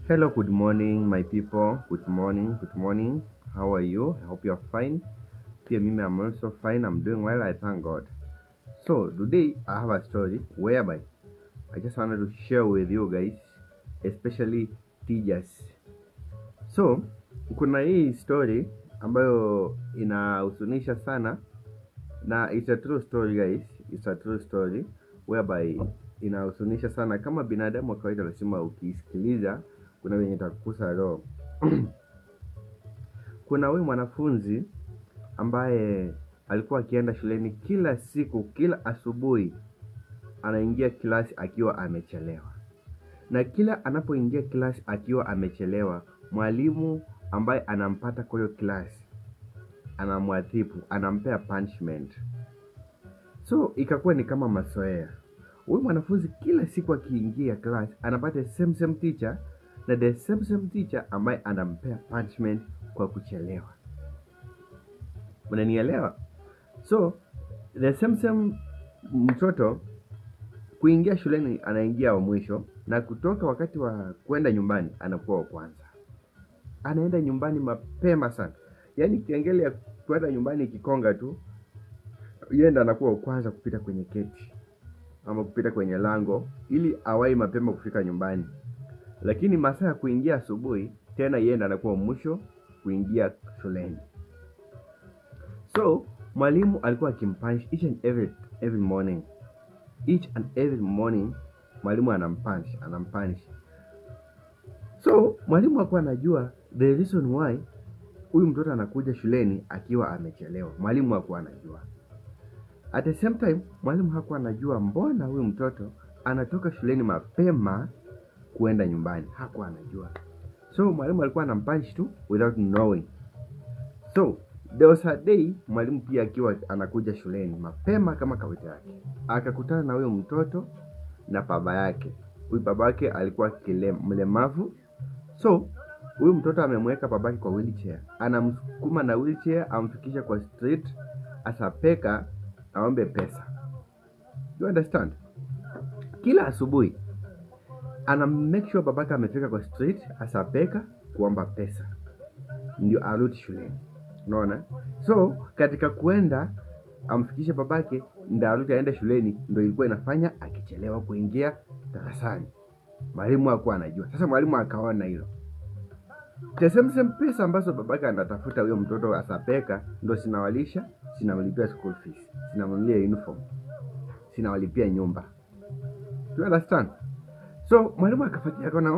Hello, good morning, my people. Good morning, good morning. How are you? I hope you're fine. Pia mimi, I'm also fine. I'm doing well. I thank God. So today I have a story whereby I just wanted to share with you guys, especially teachers. So kuna hii story ambayo inahusunisha sana, na it's a true story guys. It's a true story whereby inahusunisha sana. Kama binadamu wa kawaida lazima ukisikiliza kuna wenye itakukusa roho. Kuna huyu mwanafunzi ambaye alikuwa akienda shuleni kila siku, kila asubuhi anaingia klasi akiwa amechelewa. Na kila anapoingia klasi akiwa amechelewa, mwalimu ambaye anampata kwa hiyo klasi anamwadhibu, anampea punishment. So ikakuwa ni kama mazoea. Huyu mwanafunzi kila siku akiingia klasi anapata same teacher, na the same teacher ambaye anampea punishment kwa kuchelewa. Unanielewa? So the same mtoto kuingia shuleni anaingia wa mwisho, na kutoka wakati wa kwenda nyumbani anakuwa wa kwanza. Anaenda nyumbani mapema sana. Yaani kengele ya kwenda nyumbani ikikonga tu, yeye anakuwa wa kwanza kupita kwenye gate ama kupita kwenye lango ili awai mapema kufika nyumbani. Lakini masaa ya kuingia asubuhi tena yeye anakuwa mwisho kuingia shuleni. So mwalimu alikuwa akimpunish each and every morning. Each and every morning mwalimu anampunish. So mwalimu hakuwa anajua the reason why huyu mtoto anakuja shuleni akiwa amechelewa. Mwalimu hakuwa anajua. At the same time mwalimu hakuwa anajua mbona huyu mtoto anatoka shuleni mapema kuenda nyumbani. Hakuwa anajua. So mwalimu alikuwa anampunish tu without knowing. So there was a day mwalimu pia akiwa anakuja shuleni mapema kama kawaida yake, akakutana na huyo mtoto na baba yake. Huyu baba yake alikuwa mlemavu. So huyu mtoto amemweka babake kwa wheelchair, anamsukuma na wheelchair amfikisha kwa street asapeka aombe pesa. You understand? Kila asubuhi ana make sure babake amefika kwa street asapeka kuomba pesa ndio arudi shuleni. Unaona? So katika kuenda amfikishe babake ndio arudi aende shuleni, ndio ilikuwa inafanya akichelewa kuingia darasani. Mwalimu hakuwa anajua. Sasa mwalimu akaona hilo. The same pesa ambazo babake anatafuta huyo mtoto asapeka ndio sinawalisha, sinamlipia school fees, sinamnunulia uniform, sinawalipia nyumba. You understand? So mwalimu akafikiria akaona